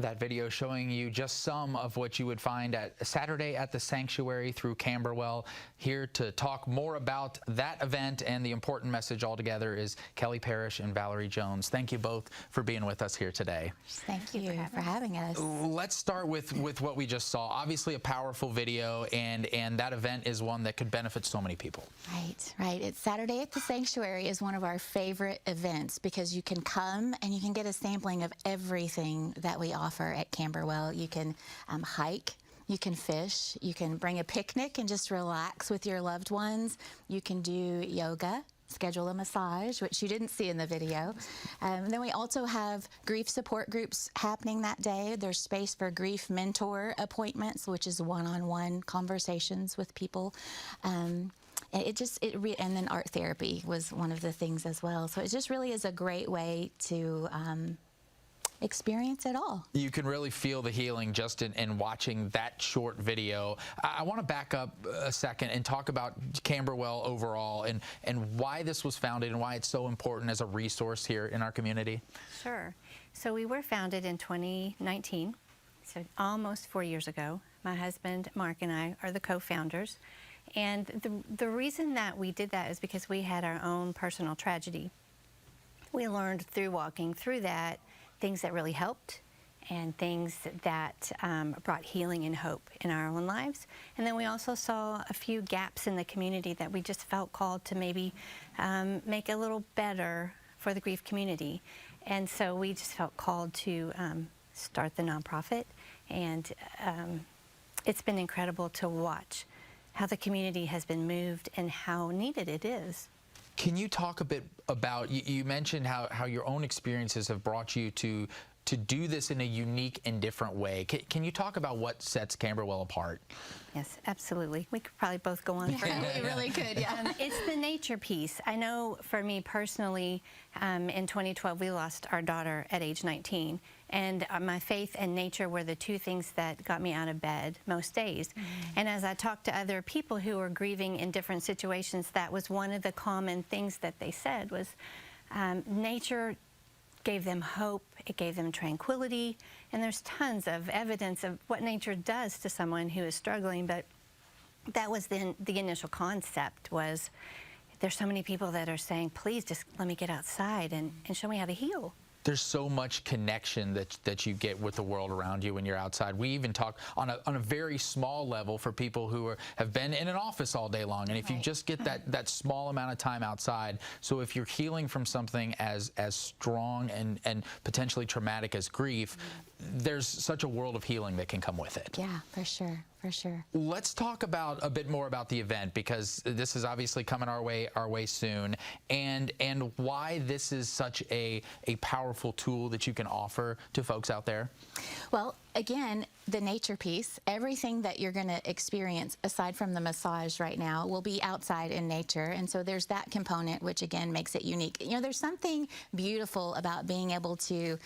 That video showing you just some of what you would find at Saturday at the Sanctuary through Camberwell. Here to talk more about that event and the important message altogether is Kelly Parrish and Valerie Jones. Thank you both for being with us here today. Thank you for having us. Let's start with what we just saw. Obviously a powerful video, and that event is one that could benefit so many people. Right. It's Saturday at the Sanctuary is one of our favorite events because you can come and you can get a sampling of everything that we offer at Camberwell. You can hike, you can fish, you can bring a picnic and just relax with your loved ones. You can do yoga, schedule a massage, which you didn't see in the video. Then we also have grief support groups happening that day. There's space for grief mentor appointments, which is one-on-one conversations with people. And then art therapy was one of the things as well. So it just really is a great way to experience it all. You can really feel the healing just in watching that short video. I want to back up a second and talk about Camberwell overall and why this was founded and why it's so important as a resource here in our community. Sure. So we were founded in 2019, so almost 4 years ago. My husband, Mark, and I are the co-founders. And the reason that we did that is because we had our own personal tragedy. We learned through walking through that things that really helped and things that brought healing and hope in our own lives. And then we also saw a few gaps in the community that we just felt called to maybe make a little better for the grief community. And so we just felt called to start the nonprofit. And it's been incredible to watch how the community has been moved and how needed it is. Can you talk a bit about, you mentioned how your own experiences have brought you to do this in a unique and different way. Can you talk about what sets Camberwell apart? Yes, absolutely. We could probably both go on forever. We really could, yeah. It's the nature piece. I know for me personally, in 2012, we lost our daughter at age 19. And my faith and nature were the two things that got me out of bed most days. And as I talked to other people who were grieving in different situations, that was one of the common things that they said was nature gave them hope, it gave them tranquility, and there's tons of evidence of what nature does to someone who is struggling, but that was the initial concept was there's so many people that are saying, please just let me get outside and show me how to heal. There's so much connection that you get with the world around you when you're outside. We even talk on a very small level for people who have been in an office all day long. And if you just get that small amount of time outside, so if you're healing from something as strong and potentially traumatic as grief, there's such a world of healing that can come with it. Yeah, for sure. For sure. Let's talk a bit more about the event, because this is obviously coming our way soon, and why this is such a powerful tool that you can offer to folks out there. Well, again, the nature piece, everything that you're going to experience aside from the massage right now will be outside in nature. And so there's that component, which again makes it unique. You know, there's something beautiful about being able to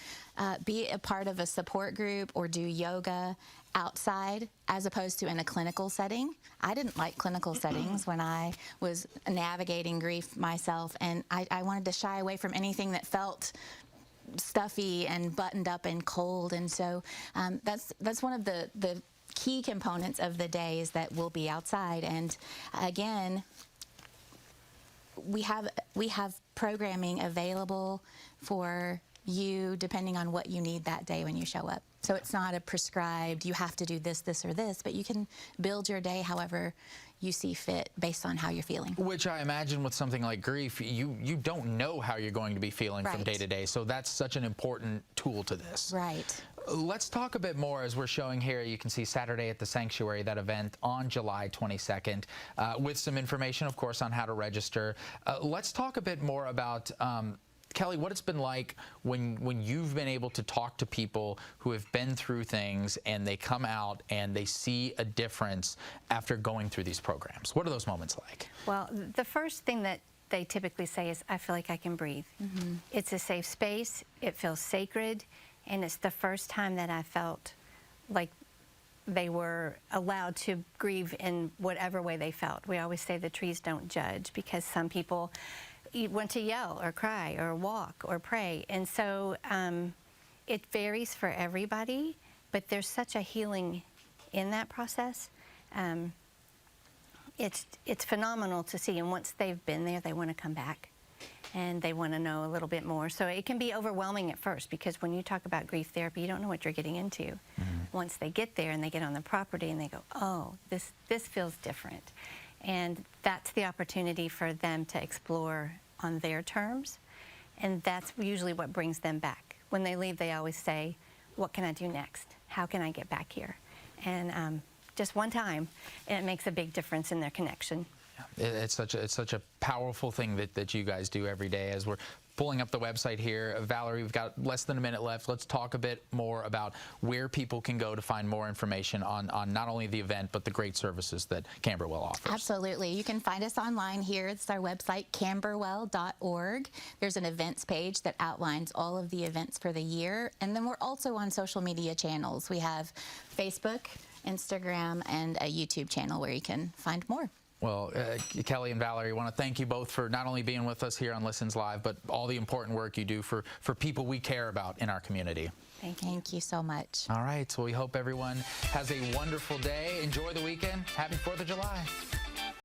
be a part of a support group or do yoga outside as opposed to in a clinical setting. I didn't like clinical settings when I was navigating grief myself, and I wanted to shy away from anything that felt stuffy and buttoned up and cold. And so that's one of the key components of the day is that we'll be outside. And again, we have programming available for you depending on what you need that day when you show up. So it's not a prescribed, you have to do this, this, or this, but you can build your day however you see fit based on how you're feeling. Which I imagine with something like grief, you don't know how you're going to be feeling from day to day. So that's such an important tool to this. Right. Let's talk a bit more as we're showing here. You can see Saturday at the Sanctuary, that event on July 22nd, with some information, of course, on how to register. Let's talk a bit more about Kelly, what it's been like when you've been able to talk to people who have been through things and they come out and they see a difference after going through these programs. What are those moments like? Well, the first thing that they typically say is, I feel like I can breathe. It's a safe space, it feels sacred, and it's the first time that I felt like they were allowed to grieve in whatever way they felt. We always say the trees don't judge, because some people want to yell or cry or walk or pray. And so it varies for everybody, but there's such a healing in that process. It's phenomenal to see, and once they've been there, they want to come back and they want to know a little bit more. So it can be overwhelming at first, because when you talk about grief therapy, you don't know what you're getting into. Mm-hmm. Once they get there and they get on the property and they go, oh, this feels different. And that's the opportunity for them to explore on their terms, and that's usually what brings them back. When they leave, they always say, what can I do next? How can I get back here? And just one time, and it makes a big difference in their connection. It's such a powerful thing that you guys do every day. As we're pulling up the website here, Valerie, we've got less than a minute left. Let's talk a bit more about where people can go to find more information on not only the event, but the great services that Camberwell offers. Absolutely. You can find us online here. It's our website, camberwell.org. There's an events page that outlines all of the events for the year. And then we're also on social media channels. We have Facebook, Instagram, and a YouTube channel where you can find more. Well, Kelly and Valerie, I want to thank you both for not only being with us here on Listens Live, but all the important work you do for people we care about in our community. Thank you so much. All right, so we hope everyone has a wonderful day. Enjoy the weekend. Happy 4th of July.